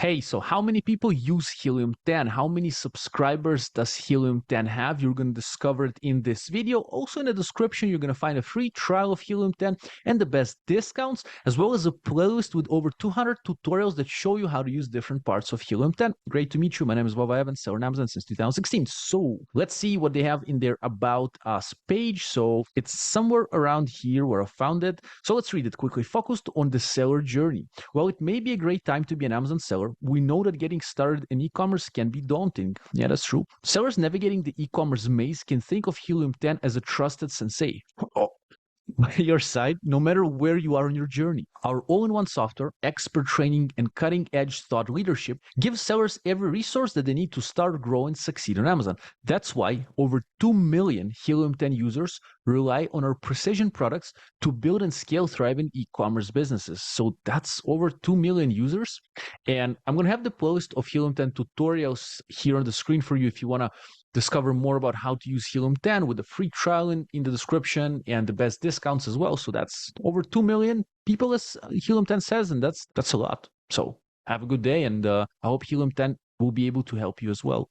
Hey, so how many people use Helium 10? How many subscribers does Helium 10 have? You're going to discover it in this video. Also in the description, you're going to find a free trial of Helium 10 and the best discounts, as well as a playlist with over 200 tutorials that show you how to use different parts of Helium 10. Great to meet you. My name is Baba Evans, seller on Amazon since 2016. So let's see what they have in their About Us page. So it's somewhere around here where I found it. So let's read it quickly. Focused on the seller journey. Well, it may be a great time to be an Amazon seller. We know that getting started in e-commerce can be daunting. Yeah, that's true. Sellers navigating the e-commerce maze can think of Helium 10 as a trusted sensei. By your side, no matter where you are on your journey. Our all-in-one software, expert training, and cutting-edge thought leadership gives sellers every resource that they need to start, grow, and succeed on Amazon. That's why over 2 million Helium 10 users rely on our precision products to build and scale thriving e-commerce businesses. So that's over 2 million users. And I'm going to have the playlist of Helium 10 tutorials here on the screen for you if you want to discover more about how to use Helium 10 with a free trial in the description and the best discounts as well. So that's over 2 million people, as Helium 10 says, and that's a lot. So have a good day, and I hope Helium 10 will be able to help you as well.